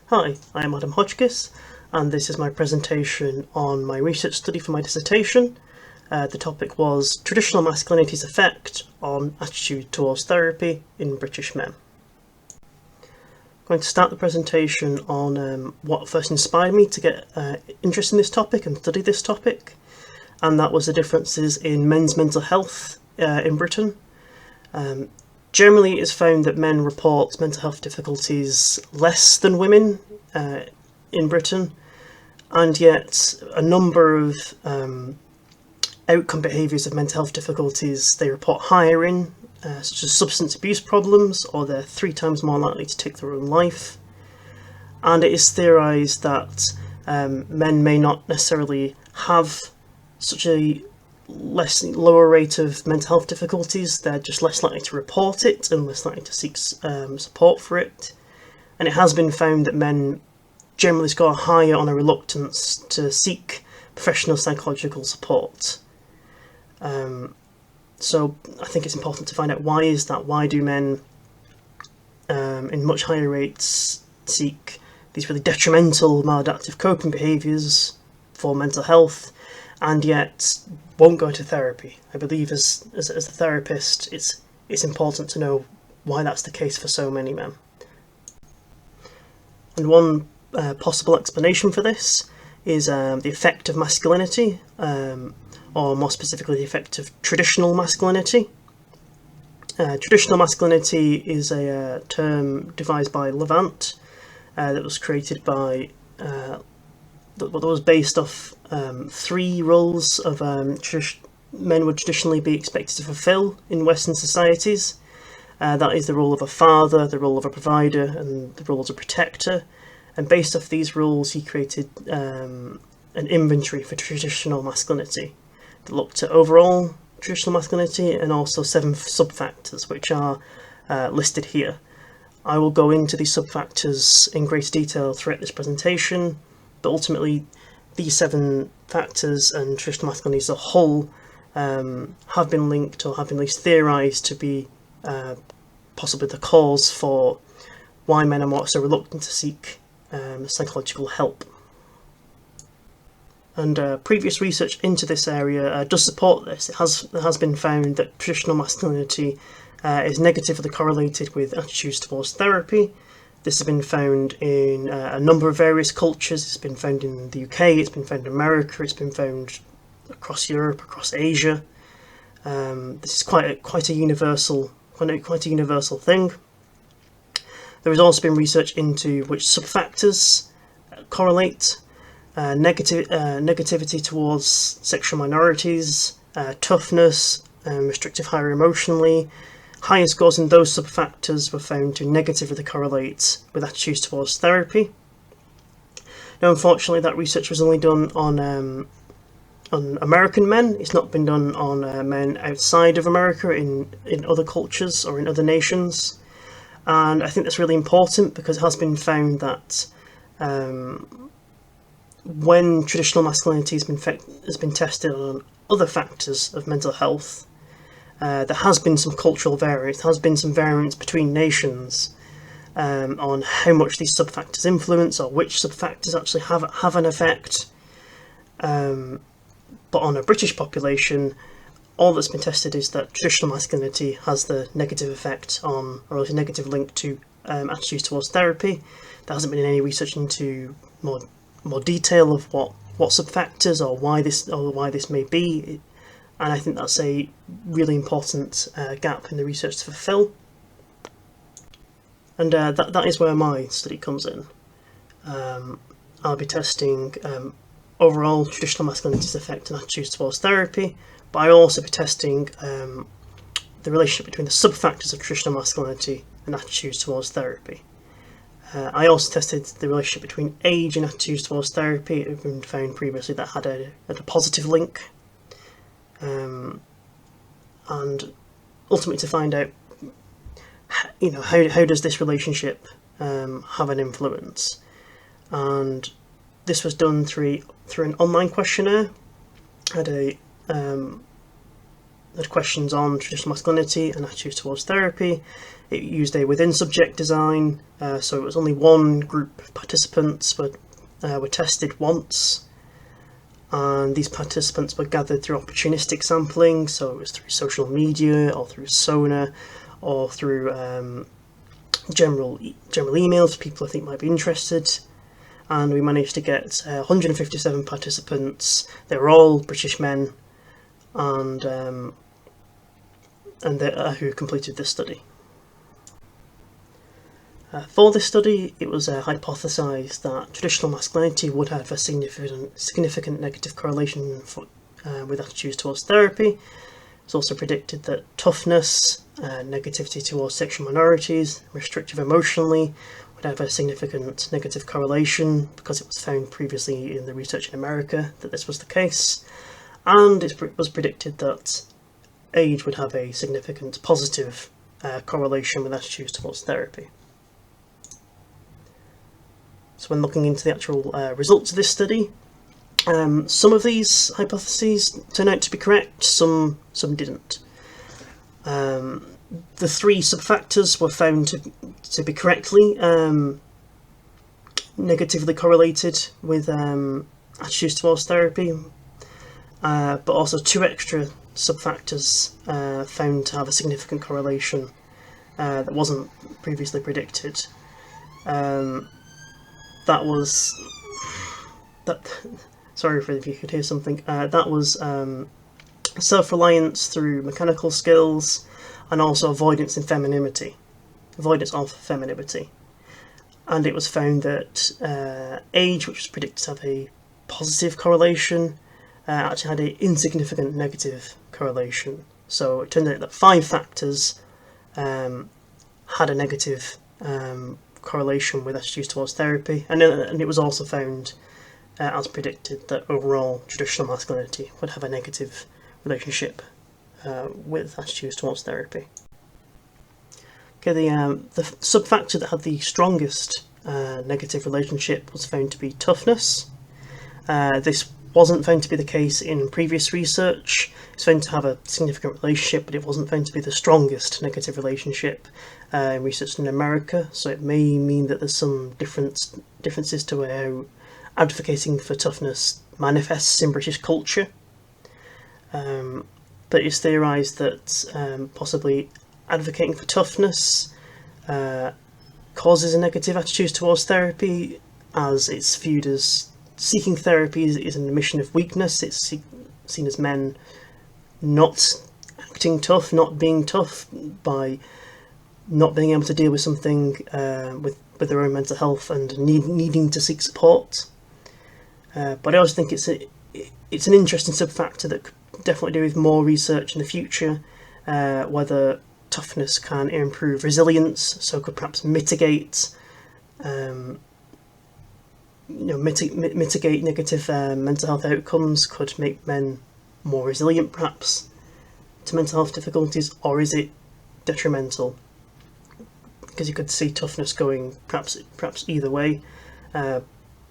Hi, I am Adam Hodgkiss, and this is my presentation on my research study for my dissertation. The topic was Traditional Masculinity's Effect on Attitude Towards Therapy in British Men. I'm going to start the presentation on what first inspired me to get interest in this topic and study this topic, and that was the differences in men's mental health in Britain. Generally, it's found that men report mental health difficulties less than women in Britain, and yet a number of outcome behaviours of mental health difficulties they report higher in, such as substance abuse problems, or they're 3 times more likely to take their own life. And it is theorised that men may not necessarily have such a lower rate of mental health difficulties. They're just less likely to report it and less likely to seek support for it. And it has been found that men generally score higher on a reluctance to seek professional psychological support. So I think it's important to find out why is that. Why do men in much higher rates seek these really detrimental maladaptive coping behaviours for mental health, and yet won't go to therapy? I believe as a therapist, it's important to know why that's the case for so many men. And one possible explanation for this is the effect of masculinity, or more specifically the effect of traditional masculinity. Traditional masculinity is a term devised by Levant that was created by that was based off 3 roles of men would traditionally be expected to fulfill in Western societies. That is the role of a father, the role of a provider, and the role as a protector. And based off these rules, he created an inventory for traditional masculinity that looked at overall traditional masculinity and also 7 sub-factors, which are listed here. I will go into these sub-factors in greater detail throughout this presentation, but ultimately these 7 factors and traditional masculinity as a whole have been linked, or have been at least theorised to be possibly the cause for why men are so reluctant to seek psychological help. And previous research into this area does support this. It has been found that traditional masculinity is negatively correlated with attitudes towards therapy. This has been found in a number of various cultures. It's been found in the UK, it's been found in America, it's been found across Europe, across Asia. This is quite a universal thing. There has also been research into which sub-factors correlate. Negativity towards sexual minorities, toughness, restrictive emotionally. Higher scores in those sub-factors were found to negatively correlate with attitudes towards therapy. Now, unfortunately, that research was only done on American men. It's not been done on men outside of America in other cultures or in other nations. And I think that's really important because it has been found that when traditional masculinity has been tested on other factors of mental health, there has been some cultural variance. There has been some variance between nations on how much these sub-factors influence, or which sub-factors actually have an effect. But on a British population, all that's been tested is that traditional masculinity has the negative effect on, or a negative link to attitudes towards therapy. There hasn't been any research into more detail of what sub-factors or why this may be, and I think that's a really important gap in the research to fulfill. And that is where my study comes in. I'll be testing overall traditional masculinity's effect on attitudes towards therapy, but I'll also be testing the relationship between the sub-factors of traditional masculinity and attitudes towards therapy. I also tested the relationship between age and attitudes towards therapy. It had been found previously that had a positive link, and ultimately to find out, how does this relationship have an influence. And this was done through an online questionnaire. Had questions on traditional masculinity and attitudes towards therapy, It used a within-subject design, so it was only one group of participants were tested once, and these participants were gathered through opportunistic sampling, so it was through social media or through Sona or through general emails for people I think might be interested. And we managed to get 157 participants. They were all British men, and who completed this study. For this study, it was hypothesised that traditional masculinity would have a significant negative correlation with attitudes towards therapy. It's also predicted that toughness, negativity towards sexual minorities, restrictive emotionally, would have a significant negative correlation, because it was found previously in the research in America that this was the case. And it was predicted that age would have a significant positive correlation with attitudes towards therapy. So when looking into the actual results of this study, some of these hypotheses turned out to be correct, some didn't. The three subfactors were found to be correctly negatively correlated with attitudes towards therapy, but also two extra subfactors found to have a significant correlation that wasn't previously predicted. Sorry if you could hear something. That was self-reliance through mechanical skills, and also avoidance of femininity. And it was found that age, which was predicted to have a positive correlation, actually had an insignificant negative correlation. So it turned out that 5 factors had a negative correlation with attitudes towards therapy, and it was also found, as predicted, that overall traditional masculinity would have a negative relationship with attitudes towards therapy. Okay, the subfactor that had the strongest negative relationship was found to be toughness. This wasn't found to be the case in previous research. It's found to have a significant relationship, but it wasn't found to be the strongest negative relationship in research in America, so it may mean that there's some differences to how advocating for toughness manifests in British culture. But it's theorised that possibly advocating for toughness causes a negative attitude towards therapy, as it's viewed as seeking therapy is an admission of weakness. It's seen as men not acting tough, not being tough, by not being able to deal with something with their own mental health and needing to seek support. But I also think it's an interesting subfactor that could definitely do with more research in the future, whether toughness can improve resilience, so could perhaps mitigate negative mental health outcomes, could make men more resilient perhaps to mental health difficulties, or is it detrimental? Because you could see toughness going perhaps either way. But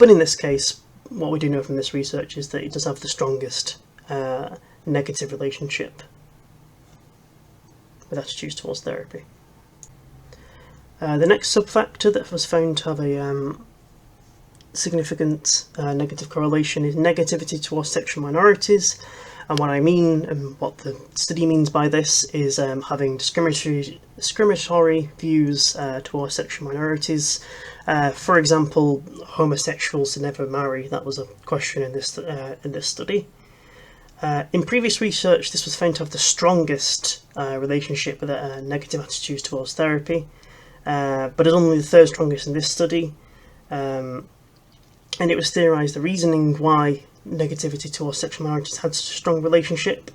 in this case, what we do know from this research is that it does have the strongest negative relationship with attitudes towards therapy. The next subfactor that was found to have a significant negative correlation is negativity towards sexual minorities. And what I mean, and what the study means by this, is having discriminatory views towards sexual minorities. For example, homosexuals to never marry. That was a question in this study. In previous research, this was found to have the strongest relationship with negative attitudes towards therapy, but it's only the third strongest in this study. And it was theorised the reasoning why negativity towards sexual minorities had such a strong relationship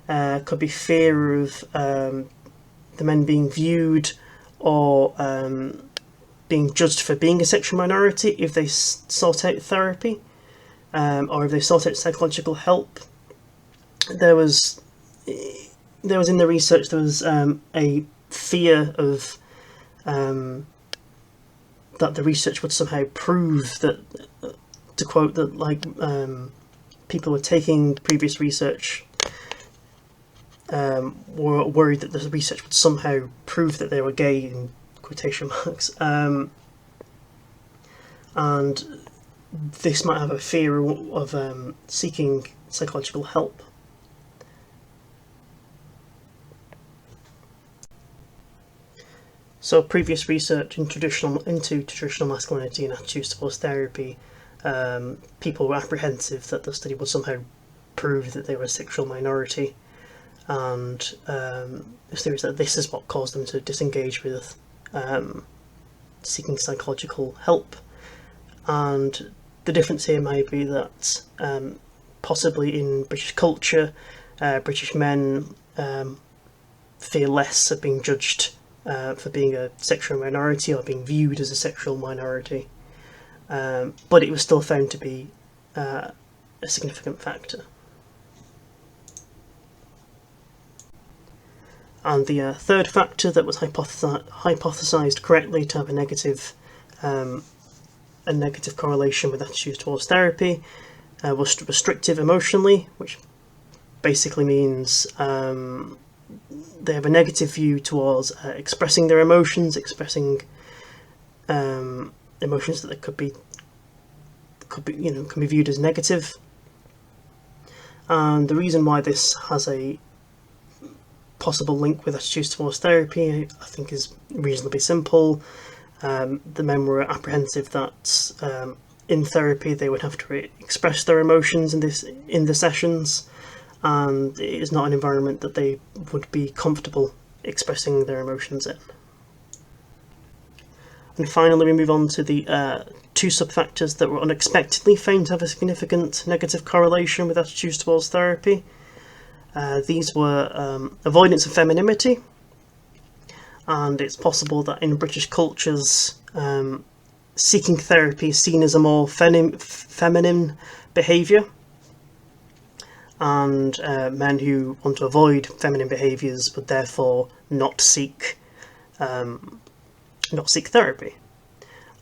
could be fear of the men being viewed or being judged for being a sexual minority if they sought out therapy, or if they sought out psychological help. There was in the research a fear of that the research would somehow prove that, to quote, that people were taking previous research were worried that the research would somehow prove that they were gay, in quotation marks, and this might have a fear of seeking psychological help. So previous research into traditional masculinity and attitudes towards therapy, people were apprehensive that the study would somehow prove that they were a sexual minority, and the theory is that this is what caused them to disengage with seeking psychological help. And the difference here might be that possibly in British culture, British men fear less of being judged for being a sexual minority or being viewed as a sexual minority, but it was still found to be a significant factor. And the third factor that was hypothesized correctly to have a negative correlation with attitudes towards therapy was restrictive emotionally, which basically means they have a negative view towards expressing their emotions, expressing emotions that could be can be viewed as negative. And the reason why this has a possible link with attitudes towards therapy, I think, is reasonably simple. The men were apprehensive that in therapy they would have to express their emotions in the sessions, and it is not an environment that they would be comfortable expressing their emotions in. And finally, we move on to the two sub-factors that were unexpectedly found to have a significant negative correlation with attitudes towards therapy. These were avoidance of femininity, and it's possible that in British cultures seeking therapy is seen as a more feminine behaviour, and men who want to avoid feminine behaviours would therefore not seek therapy.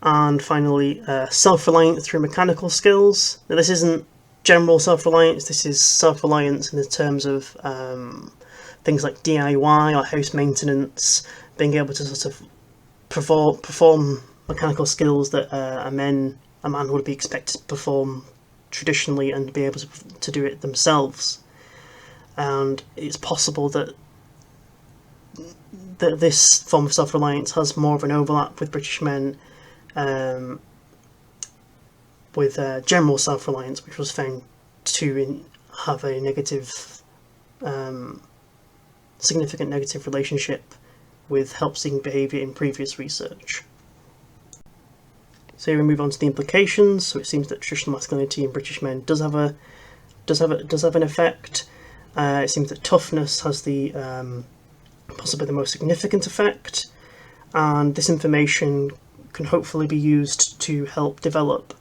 And finally, self-reliance through mechanical skills. Now, this isn't general self-reliance, this is self-reliance in the terms of things like DIY or house maintenance, being able to sort of perform mechanical skills that a man would be expected to perform traditionally and be able to do it themselves. And it's possible that this form of self-reliance has more of an overlap with British men with general self-reliance, which was found to have a significant negative relationship with help-seeking behaviour in previous research. So here we move on to the implications. So it seems that traditional masculinity in British men does have an effect. It seems that toughness has the possibly the most significant effect, and this information can hopefully be used to help develop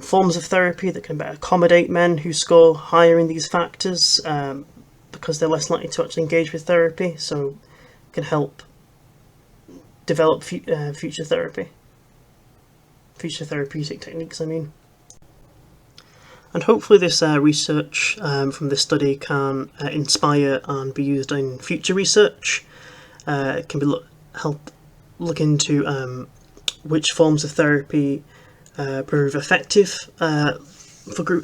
forms of therapy that can better accommodate men who score higher in these factors, because they're less likely to actually engage with therapy, so it can help develop future therapeutic techniques, I mean. And hopefully this research from this study can inspire and be used in future research. It can help look into which forms of therapy prove effective for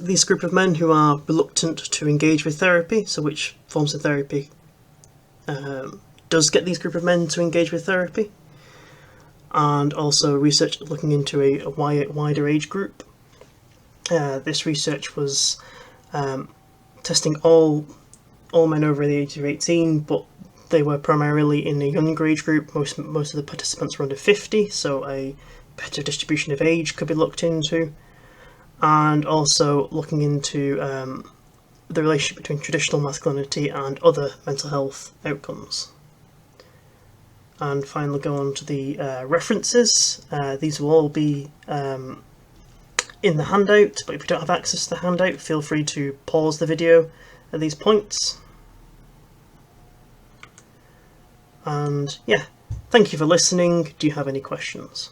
this group of men who are reluctant to engage with therapy. So which forms of therapy does get these group of men to engage with therapy. And also research looking into a wider age group. This research was testing all men over the age of 18, but they were primarily in a younger age group. Most of the participants were under 50, so a better distribution of age could be looked into, and also looking into the relationship between traditional masculinity and other mental health outcomes. And finally go on to the references. These will all be in the handout, but if you don't have access to the handout, feel free to pause the video at these points. And yeah, thank you for listening. Do you have any questions?